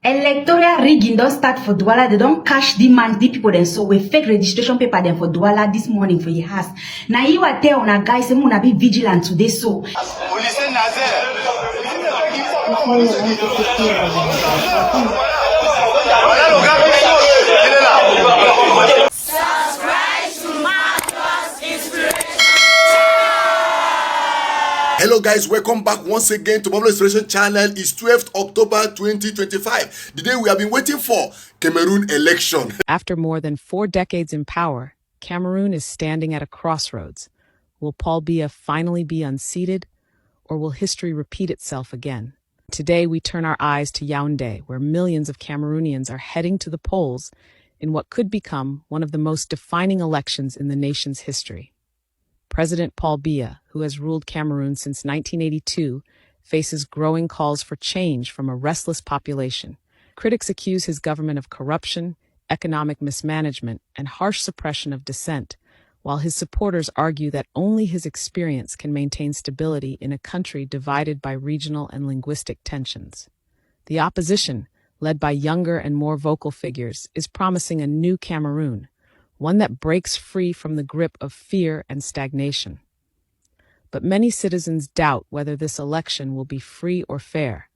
Electoral rigging don't start for Douala. They don't cash the man, the people then so we fake registration paper then for Douala this morning for your house. Now you are tell on a guy say muna be vigilant today so. Hello guys, welcome back once again to Mobile Inspiration Channel. It's 12th October 2025, the day we have been waiting for, Cameroon election. After more than 4 decades in power, Cameroon is standing at a crossroads. Will Paul Biya finally be unseated, or will history repeat itself again? Today we turn our eyes to Yaoundé, where millions of Cameroonians are heading to the polls in what could become one of the most defining elections in the nation's history. President Paul Biya, who has ruled Cameroon since 1982, faces growing calls for change from a restless population. Critics accuse his government of corruption, economic mismanagement, and harsh suppression of dissent, while his supporters argue that only his experience can maintain stability in a country divided by regional and linguistic tensions. The opposition, led by younger and more vocal figures, is promising a new Cameroon, one that breaks free from the grip of fear and stagnation. But many citizens doubt whether this election will be free or fair,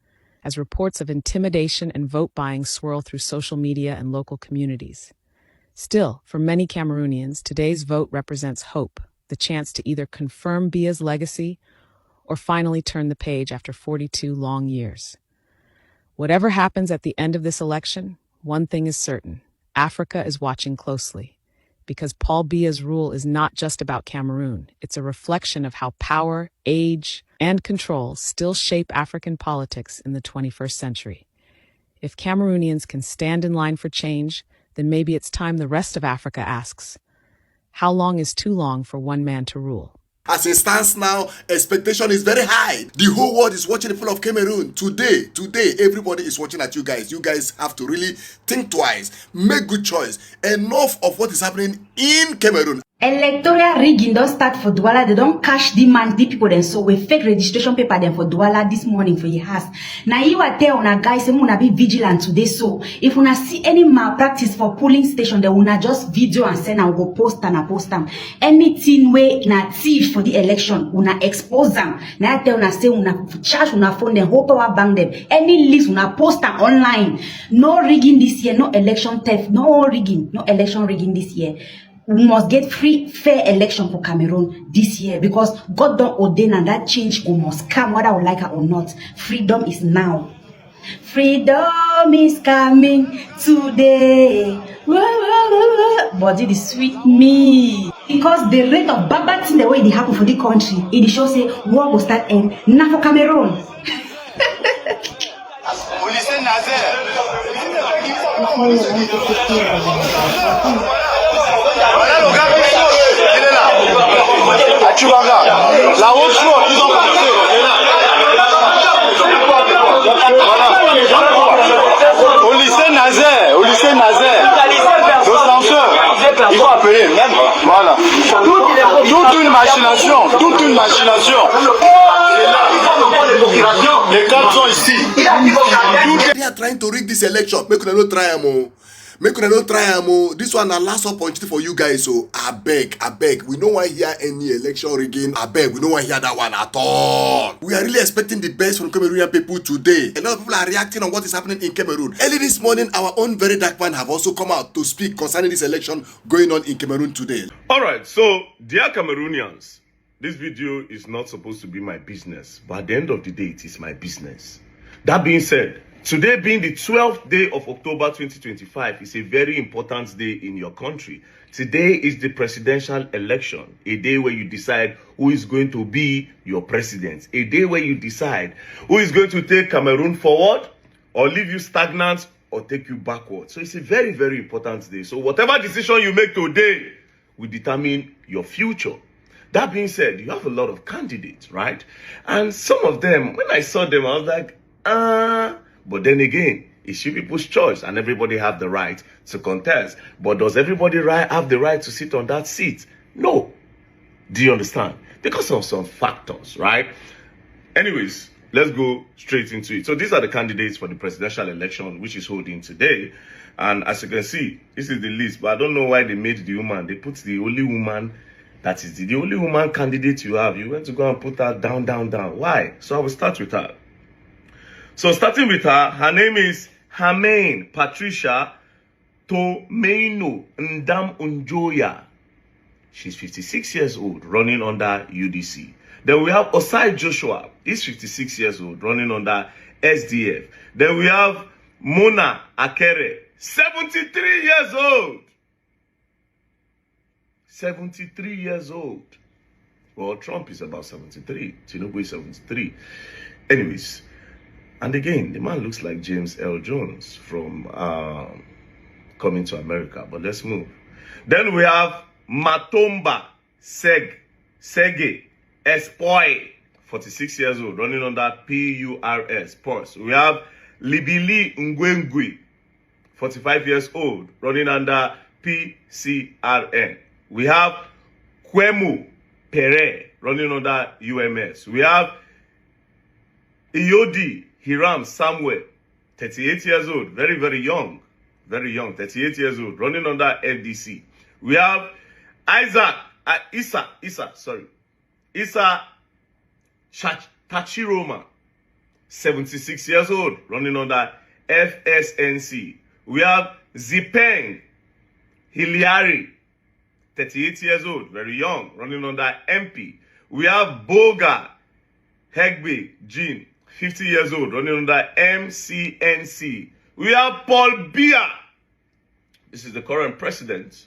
as reports of intimidation and vote buying swirl through social media and local communities. Still, for many Cameroonians, today's vote represents hope, the chance to either confirm Biya's legacy or finally turn the page after 42 long years. Whatever happens at the end of this election, one thing is certain: Africa is watching closely. Because Paul Biya's rule is not just about Cameroon. It's a reflection of how power, age, and control still shape African politics in the 21st century. If Cameroonians can stand in line for change, then maybe it's time the rest of Africa asks, how long is too long for one man to rule? As it stands now, expectation is very high. The whole world is watching the people of Cameroon. Today, everybody is watching at you guys. You guys have to really think twice, make good choice. Enough of what is happening in Cameroon. Electoral rigging don't start for Douala. They don't cash the man, the people then so we fake registration paper then for Douala this morning for your house. Now you are tell on a guy say muna be vigilant today so. If una see any malpractice for polling station, then una just video and send and go post them. Anything way na thief for the election, una expose them. Now tell una say una charge una phone them, whole power bank them. Any list una post them online. No rigging this year, no election theft, no election rigging this year. We must get free, fair election for Cameroon this year because God don't ordain and that change we must come whether we like it or not. Freedom is now. Freedom is coming today. But it is sweet me. Because the rate of bad thing the way it happen for the country, it shows say war will start end now for Cameroon. La haute flotte, ils ont passé. Au lycée Nazaire, nos censeurs, il faut appeler même. Voilà. Toute une machination. Les cartes sont ici. They are trying to rig this election. Make una no try am. This one a last opportunity for you guys. So I beg. We don't want to hear any election rigging. I beg. We don't want to hear that one at all. We are really expecting the best from Cameroonian people today. A lot of people are reacting on what is happening in Cameroon. Early this morning, our own very dark man have also come out to speak concerning this election going on in Cameroon today. All right, so dear Cameroonians, this video is not supposed to be my business, but at the end of the day, it is my business. That being said, today being the 12th day of October 2025 is a very important day in your country. Today is the presidential election, a day where you decide who is going to be your president, a day where you decide who is going to take Cameroon forward or leave you stagnant or take you backward. So it's a very, very important day. So whatever decision you make today will determine your future. That being said, you have a lot of candidates, right? And some of them, when I saw them, I was like, but then again, it's you people's choice and everybody have the right to contest. But does everybody have the right to sit on that seat? No. Do you understand? Because of some factors, right? Anyways, let's go straight into it. So these are the candidates for the presidential election, which is holding today. And as you can see, this is the list. But I don't know why they made the woman. They put the only woman that is the only woman candidate you have. You went to go and put her down, down, down. Why? So I will start with her. So starting with her name is Hamain Patricia Tomeino Ndam Unjoya. She's 56 years old, running under UDC. Then we have Osai Joshua. He's 56 years old, running under SDF. Then we have Mona Akere, 73 years old. 73 years old. Well, Trump is about 73. Tinubu is 73. Anyways, and again, the man looks like James L. Jones from Coming to America. But let's move. Then we have Matomba Sege Espoy, 46 years old, running under PURS. We have Libili Ngwengwe, 45 years old, running under PCRN. We have Kwemu Pere, running under UMS. We have Iyodi Hiram Samuel, 38 years old, very, very young, 38 years old, running under FDC. We have Isa Tachiroma, 76 years old, running under FSNC. We have Zipeng Hiliari, 38 years old, very young, running under MP. We have Boga Hegbe Jean, 50 years old, running under MCNC. We have Paul Biya. This is the current president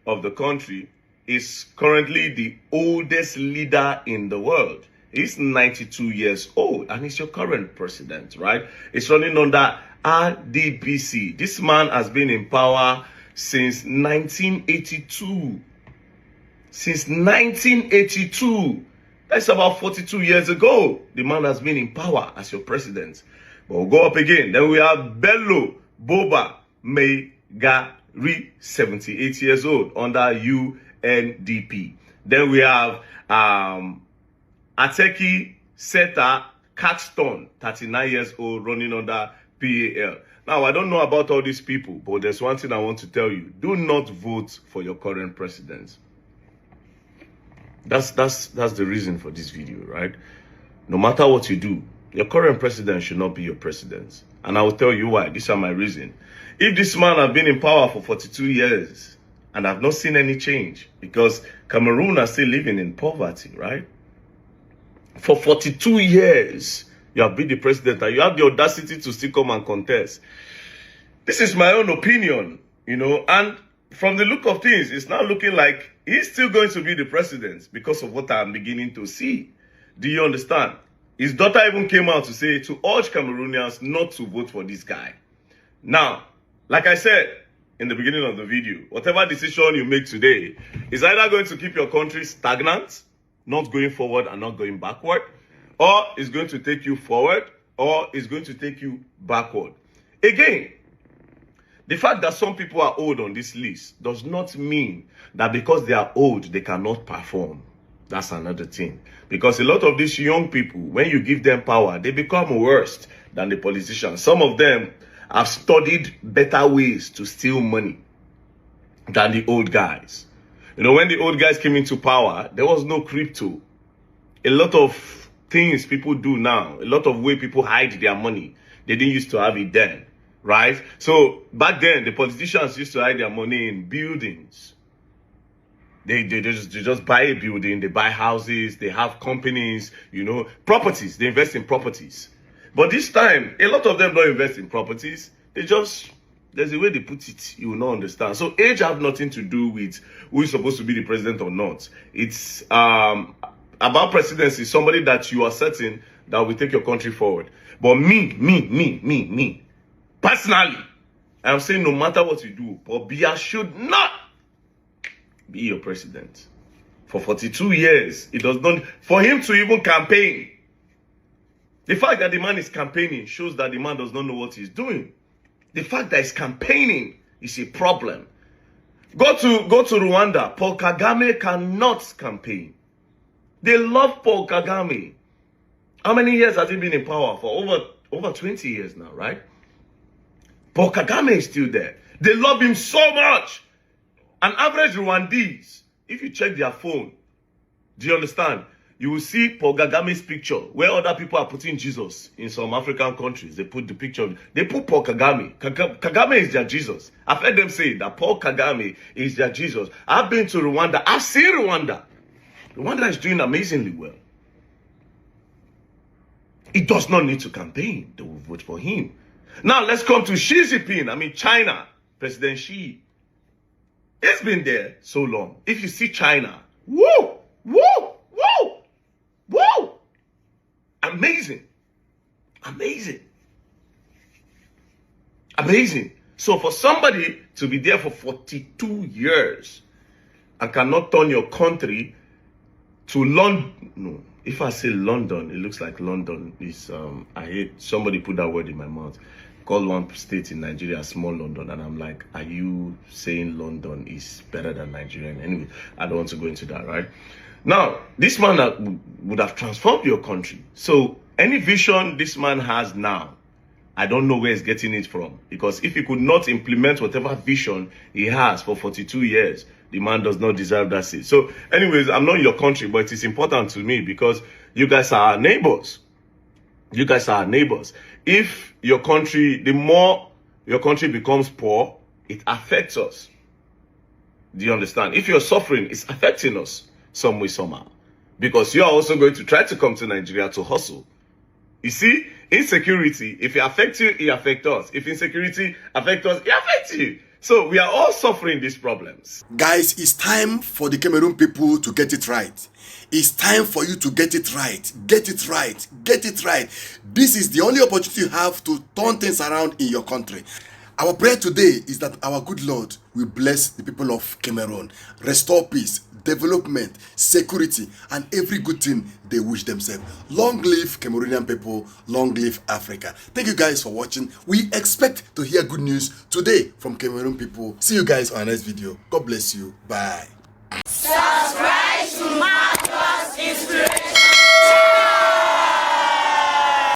of the country. Is currently the oldest leader in the world. He's 92 years old and he's your current president, right? He's running under RDPC. This man has been in power since 1982. Since 1982. That's about 42 years ago. The man has been in power as your president. But we'll go up again. Then we have Bello Boba Megari, 78 years old, under UNDP. Then we have Ateki Seta Caxton, 39 years old, running under PAL. Now, I don't know about all these people, but there's one thing I want to tell you. Do not vote for your current president. That's the reason for this video, right? No matter what you do, your current president should not be your president. And I will tell you why. These are my reasons. If this man has been in power for 42 years and I've not seen any change, because Cameroon are still living in poverty, right? For 42 years, you have been the president and you have the audacity to still come and contest. This is my own opinion, you know, and from the look of things, it's now looking like he's still going to be the president because of what I'm beginning to see. Do you understand? His daughter even came out to say, to urge Cameroonians not to vote for this guy. Now, like I said in the beginning of the video, whatever decision you make today is either going to keep your country stagnant, not going forward and not going backward, or it's going to take you forward, or it's going to take you backward. Again, the fact that some people are old on this list does not mean that because they are old, they cannot perform. That's another thing. Because a lot of these young people, when you give them power, they become worse than the politicians. Some of them have studied better ways to steal money than the old guys. You know, when the old guys came into power, there was no crypto. A lot of things people do now, a lot of way people hide their money, they didn't used to have it then, right? So back then, the politicians used to hide their money in buildings. They just buy a building, they buy houses, they have companies, you know, properties, they invest in properties. But this time, a lot of them don't invest in properties. They just, there's a way they put it, you will not understand. So age have nothing to do with who is supposed to be the president or not. It's about presidency, somebody that you are certain that will take your country forward. But me, personally, I'm saying no matter what you do, Paul Biya should not be your president. For 42 years, it does not, for him to even campaign. The fact that the man is campaigning shows that the man does not know what he's doing. The fact that he's campaigning is a problem. Go to Rwanda. Paul Kagame cannot campaign. They love Paul Kagame. How many years has he been in power? For over 20 years now, right? Paul Kagame is still there. They love him so much. An average Rwandese, if you check their phone, do you understand? You will see Paul Kagame's picture where other people are putting Jesus in some African countries. They put the picture, they put Paul Kagame. Kagame is their Jesus. I've heard them say that Paul Kagame is their Jesus. I've been to Rwanda. I've seen Rwanda. Rwanda is doing amazingly well. He does not need to campaign. They will vote for him. Now let's come to Xi Jinping. I mean China. President Xi. It's been there so long. If you see China, woo, woo, woo, woo. Amazing. Amazing. Amazing. So for somebody to be there for 42 years and cannot turn your country to London, no. If I say London, it looks like London is, I hate, somebody put that word in my mouth. Call one state in Nigeria small London, and I'm like, are you saying London is better than Nigeria? Anyway, I don't want to go into that, right? Now, this man would have transformed your country. So any vision this man has now, I don't know where he's getting it from. Because if he could not implement whatever vision he has for 42 years, the man does not deserve that seat. So anyways, I'm not in your country, but it is important to me because you guys are our neighbors. You guys are our neighbors. If your country, the more your country becomes poor, it affects us. Do you understand? If you're suffering, it's affecting us some way, somehow. Because you're also going to try to come to Nigeria to hustle. You see, insecurity, if it affects you, it affects us. If insecurity affects us, it affects you. So we are all suffering these problems. Guys, it's time for the Cameroon people to get it right. It's time for you to get it right. Get it right. Get it right. This is the only opportunity you have to turn things around in your country. Our prayer today is that our good Lord will bless the people of Cameroon, restore peace, development, security, and every good thing they wish themselves. Long live Cameroonian people, long live Africa. Thank you guys for watching. We expect to hear good news today from Cameroon people. See you guys on our next video. God bless you. Bye.